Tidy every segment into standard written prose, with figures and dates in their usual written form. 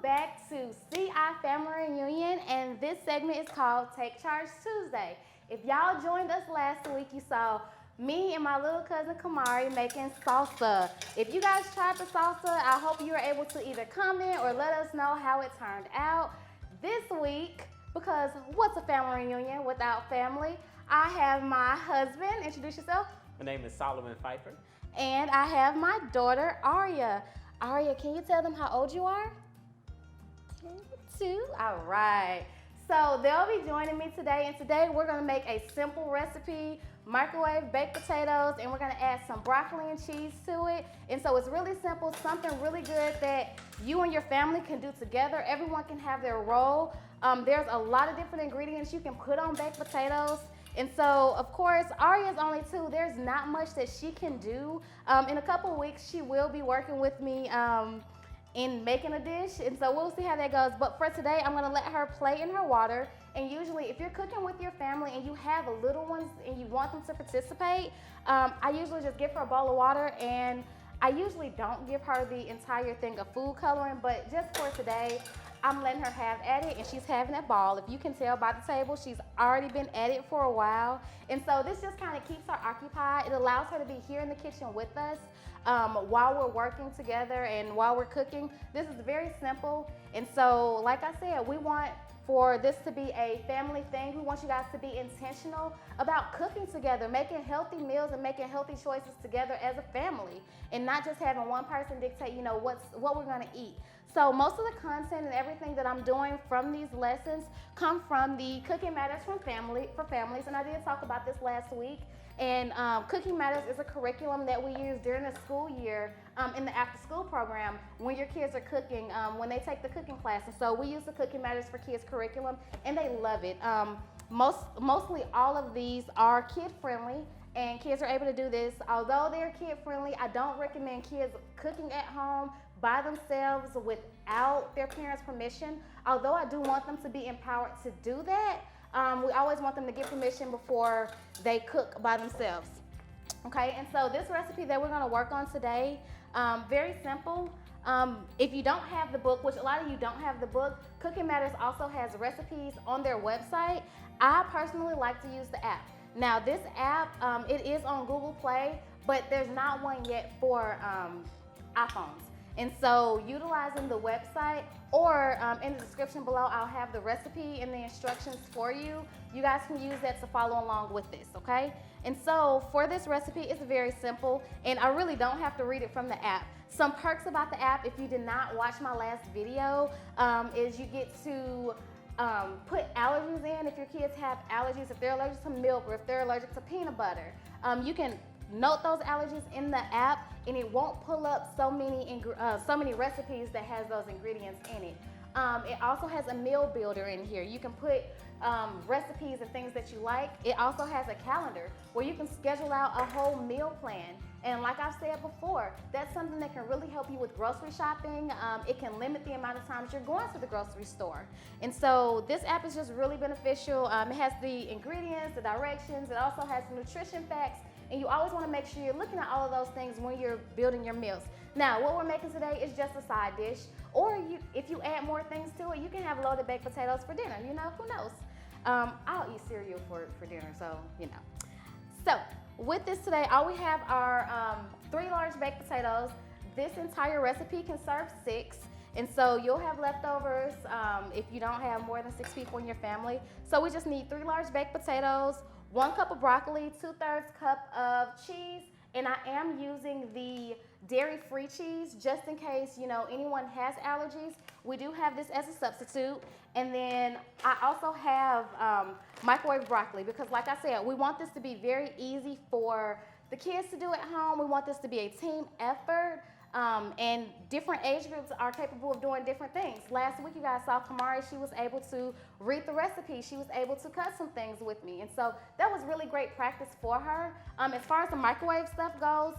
back to CI Family Reunion, and this segment is called Take Charge Tuesday. If y'all joined us last week, you saw me and my little cousin Kamari making salsa. If you guys tried the salsa, I hope you were able to either comment or let us know how it turned out. This week, because what's a family reunion without family, I have my husband. Introduce yourself. My name is Solomon Pfeiffer. And I have my daughter, Aria. Aria, can you tell them how old you are? 2. All right. So they'll be joining me today, and today we're gonna make a simple recipe, microwave baked potatoes, and we're gonna add some broccoli and cheese to it. And so it's really simple, something really good that you and your family can do together. Everyone can have their role. There's a lot of different ingredients you can put on baked potatoes. And so, of course, Aria's only 2. There's not much that she can do. In a couple weeks, she will be working with me in making a dish. And so we'll see how that goes. But for today, I'm gonna let her play in her water. And usually, if you're cooking with your family and you have little ones and you want them to participate, I usually just give her a bowl of water, and I usually don't give her the entire thing of food coloring, but just for today, I'm letting her have at it, and she's having that ball. If you can tell by the table, she's already been at it for a while. And so this just kind of keeps her occupied. It allows her to be here in the kitchen with us while we're working together and while we're cooking. This is very simple. And so, like I said, we want for this to be a family thing. We want you guys to be intentional about cooking together, making healthy meals and making healthy choices together as a family, and not just having one person dictate, what we're gonna eat. So most of the content and everything that I'm doing from these lessons come from the Cooking Matters for Families, and I did talk about this last week. And Cooking Matters is a curriculum that we use during the school year in the after-school program when your kids are cooking, when they take the cooking class. And so we use the Cooking Matters for Kids curriculum, and they love it. Mostly all of these are kid-friendly, and kids are able to do this. Although they're kid-friendly, I don't recommend kids cooking at home by themselves without their parents' permission. Although I do want them to be empowered to do that, we always want them to get permission before they cook by themselves. Okay, and so this recipe that we're gonna work on today, very simple. If you don't have the book, which a lot of you don't have the book, Cooking Matters also has recipes on their website. I personally like to use the app. Now this app, it is on Google Play, but there's not one yet for iPhones. And so utilizing the website, or in the description below, I'll have the recipe and the instructions for you. You guys can use that to follow along with this, okay? And so for this recipe, it's very simple, and I really don't have to read it from the app. Some perks about the app, if you did not watch my last video, is you get to put allergies in if your kids have allergies, if they're allergic to milk or if they're allergic to peanut butter. You can note those allergies in the app, and it won't pull up so many recipes that has those ingredients in it. It also has a meal builder in here. You can put recipes and things that you like. It also has a calendar where you can schedule out a whole meal plan. And like I've said before, that's something that can really help you with grocery shopping. It can limit the amount of times you're going to the grocery store. And so this app is just really beneficial. It has the ingredients, the directions. It also has nutrition facts. And you always want to make sure you're looking at all of those things when you're building your meals. Now, what we're making today is just a side dish. Or if you add more things to it, you can have loaded baked potatoes for dinner. Who knows? I'll eat cereal for dinner, so. So, with this today, all we have are 3 large baked potatoes. This entire recipe can serve 6. And so you'll have leftovers if you don't have more than 6 people in your family. So we just need 3 large baked potatoes, 1 cup of broccoli, 2/3 cup of cheese, and I am using the dairy-free cheese just in case anyone has allergies. We do have this as a substitute. And then I also have microwave broccoli because, like I said, we want this to be very easy for the kids to do at home. We want this to be a team effort. And different age groups are capable of doing different things. Last week, you guys saw Kamari. She was able to read the recipe. She was able to cut some things with me. And so that was really great practice for her. As far as the microwave stuff goes,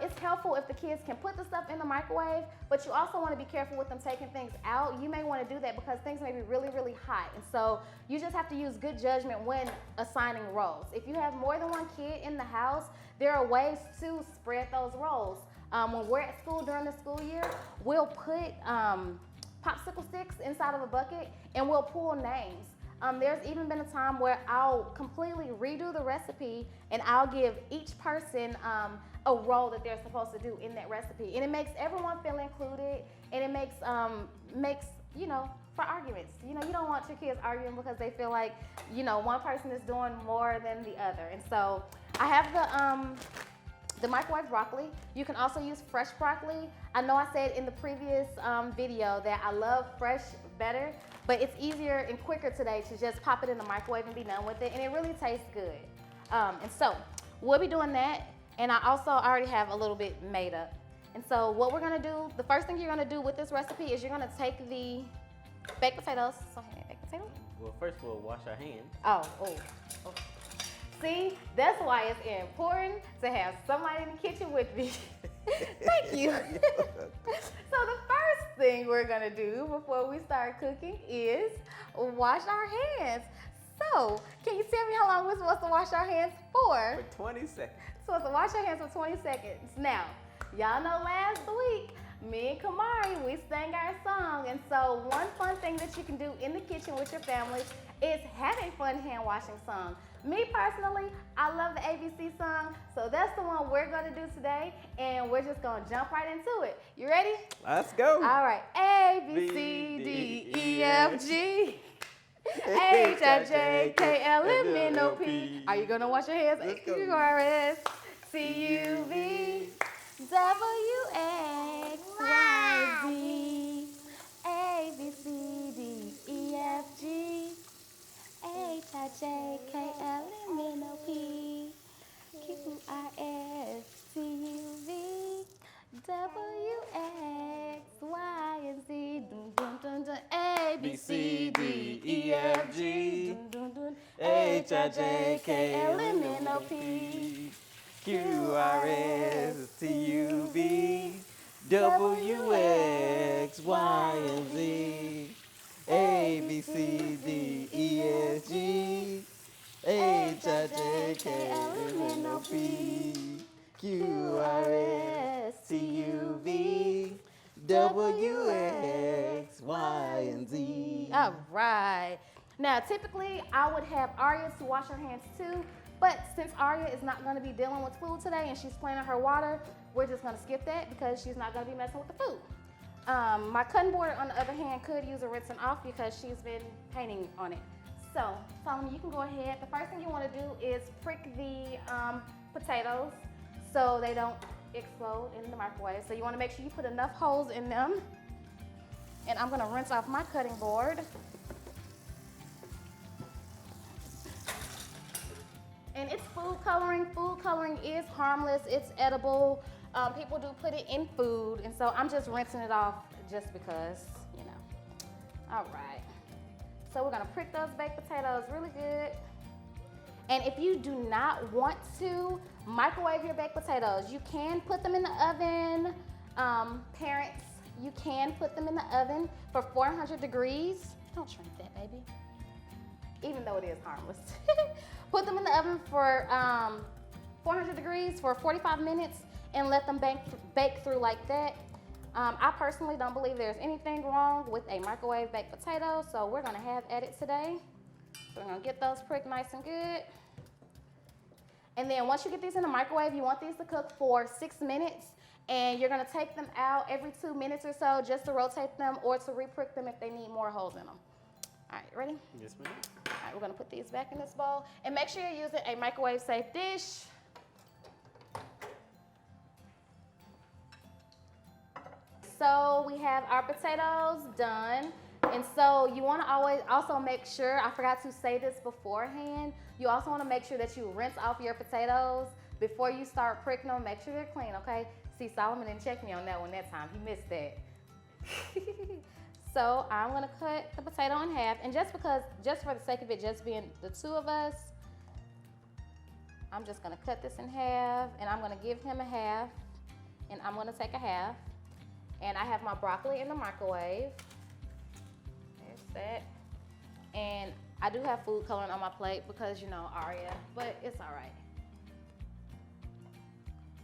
it's helpful if the kids can put the stuff in the microwave, but you also want to be careful with them taking things out. You may want to do that because things may be really, really hot. And so you just have to use good judgment when assigning roles. If you have more than 1 kid in the house, there are ways to spread those roles. When we're at school during the school year, we'll put popsicle sticks inside of a bucket and we'll pull names. There's even been a time where I'll completely redo the recipe and I'll give each person a role that they're supposed to do in that recipe. And it makes everyone feel included, and it makes, for arguments. You don't want your kids arguing because they feel like, one person is doing more than the other. And so I have the microwave broccoli. You can also use fresh broccoli. I know I said in the previous video that I love fresh better, but it's easier and quicker today to just pop it in the microwave and be done with it, and it really tastes good. And so we'll be doing that, and I also already have a little bit made up. And so what we're gonna do, the first thing you're gonna do with this recipe is you're gonna take the baked potatoes. So, baked potatoes? Well, first we'll wash our hands. Oh. See, that's why it's important to have somebody in the kitchen with me. Thank you. So the first thing we're gonna do before we start cooking is wash our hands. So, can you tell me how long we're supposed to wash our hands for? For 20 seconds. Supposed to wash our hands for 20 seconds. Now, y'all know last week, me and Kamari, we sang our song. And so one fun thing that you can do in the kitchen with your family is have a fun hand washing song. Me personally, I love the ABC song, so that's the one we're gonna do today, and we're just gonna jump right into it. You ready? Let's go. All right, A, B, C, D, E, F, G, H, I, J, K, L, M, N, O, P. Are you gonna wash your hands? Let's go. R, S, T, U, V, W, X, Y, Z, A, B, C, D, E, F, G, H, I, J, K, L, M, N, O, P, Q, R, S, T, U, V, W, X, Y, and Z. Dun, dun, dun, dun. A, B, C, D, E, F, G. Dun, dun, dun. H, I, J, K, L, M, N, O, P, Q, R, S, T, U, V, W, X, Y, and Z. A, B, C, D, E, F, G, H, I, J, K, L, M, N, O, P, Q, R, S, T, U, V, W, X, Y, and Z. All right. Now, typically, I would have Aria to wash her hands too, but since Aria is not going to be dealing with food today and she's planning her water, we're just going to skip that because she's not going to be messing with the food. My cutting board, on the other hand, could use a rinsing off because she's been painting on it. So, Solomon, you can go ahead. The first thing you want to do is prick the potatoes so they don't explode in the microwave. So you want to make sure you put enough holes in them. And I'm going to rinse off my cutting board. And it's food coloring. Food coloring is harmless. It's edible. People do put it in food, and so I'm just rinsing it off just because, All right. So we're gonna prick those baked potatoes really good. And if you do not want to microwave your baked potatoes, you can put them in the oven. Parents, you can put them in the oven for 400 degrees. Don't shrink that, baby. Even though it is harmless. Put them in the oven for 400 degrees for 45 minutes and let them bake through like that. I personally don't believe there's anything wrong with a microwave baked potato, so we're gonna have at it today. So we're gonna get those pricked nice and good. And then once you get these in the microwave, you want these to cook for 6 minutes, and you're gonna take them out every 2 minutes or so just to rotate them or to re-prick them if they need more holes in them. All right, ready? Yes, ma'am. All right, we're gonna put these back in this bowl, and make sure you're using a microwave safe dish. So we have our potatoes done. And so you want to always also make sure, I forgot to say this beforehand, you also want to make sure that you rinse off your potatoes before you start pricking them. Make sure they're clean, okay? See, Solomon didn't check me on that one that time. He missed that. So I'm going to cut the potato in half. And just for the sake of it just being the two of us, I'm just going to cut this in half, and I'm going to give him a half, and I'm going to take a half. And I have my broccoli in the microwave. There's that. And I do have food coloring on my plate because, Aria, but it's all right.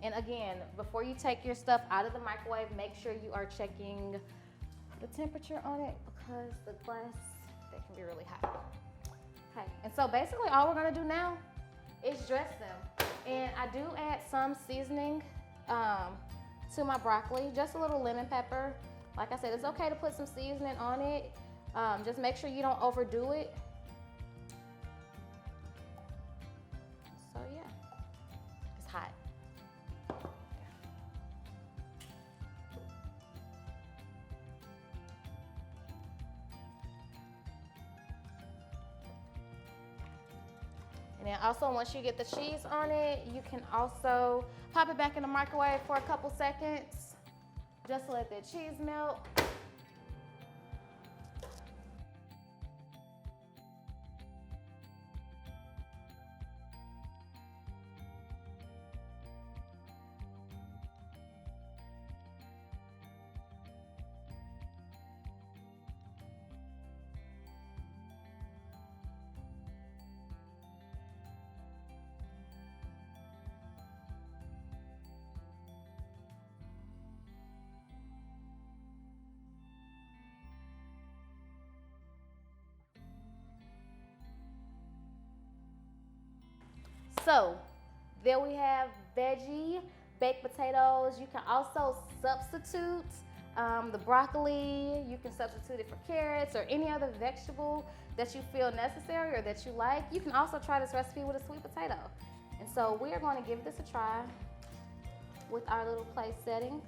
And again, before you take your stuff out of the microwave, make sure you are checking the temperature on it because the glass, they can be really hot. Okay, and so basically all we're gonna do now is dress them. And I do add some seasoning to my broccoli, just a little lemon pepper. Like I said, it's okay to put some seasoning on it. Just make sure you don't overdo it. So yeah, it's hot. And then also, once you get the cheese on it, you can also pop it back in the microwave for a couple seconds, just to let that cheese melt. So there we have veggie baked potatoes. You can also substitute the broccoli. You can substitute it for carrots or any other vegetable that you feel necessary or that you like. You can also try this recipe with a sweet potato. And so we are going to give this a try with our little place settings.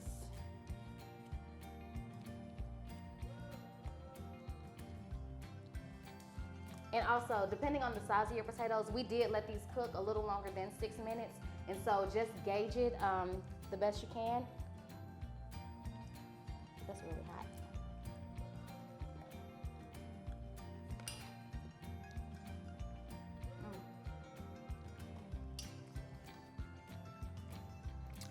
And also, depending on the size of your potatoes, we did let these cook a little longer than 6 minutes. And so just gauge it the best you can. That's really hot.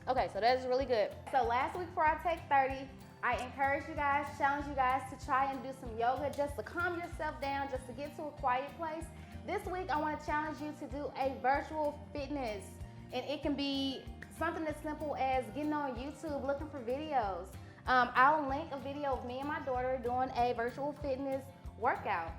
Okay, so that is really good. So last week before I take 30, I encourage you guys, challenge you guys to try and do some yoga just to calm yourself down, just to get to a quiet place. This week, I want to challenge you to do a virtual fitness. And it can be something as simple as getting on YouTube, looking for videos. I'll link a video of me and my daughter doing a virtual fitness workout.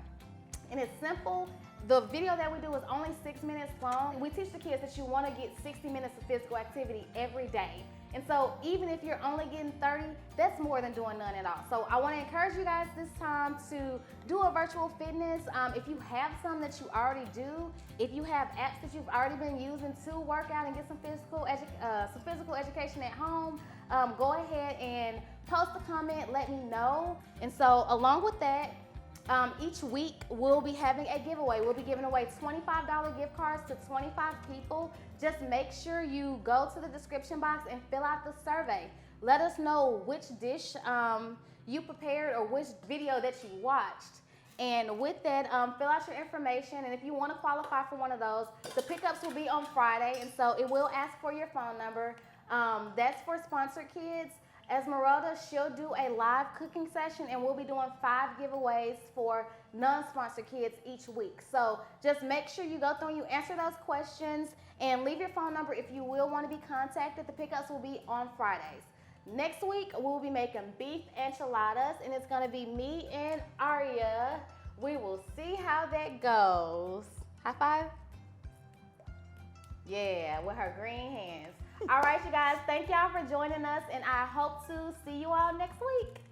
And it's simple. The video that we do is only 6 minutes long. We teach the kids that you want to get 60 minutes of physical activity every day. And so even if you're only getting 30, that's more than doing none at all. So I want to encourage you guys this time to do a virtual fitness. If you have some that you already do, if you have apps that you've already been using to work out and get some physical education at home, go ahead and post a comment, let me know. And so along with that, each week we'll be having a giveaway. We'll be giving away $25 gift cards to 25 people. Just make sure you go to the description box and fill out the survey. Let us know which dish you prepared or which video that you watched. And with that, fill out your information. And if you want to qualify for one of those, the pickups will be on Friday. And so it will ask for your phone number. That's for sponsored kids. Esmeralda, she'll do a live cooking session, and we'll be doing 5 giveaways for non-sponsored kids each week. So just make sure you go through and you answer those questions and leave your phone number if you will want to be contacted. The pickups will be on Fridays. Next week, we'll be making beef enchiladas, and it's going to be me and Aria. We will see how that goes. High five. Yeah, with her green hands. All right, you guys, thank y'all for joining us, and I hope to see you all next week.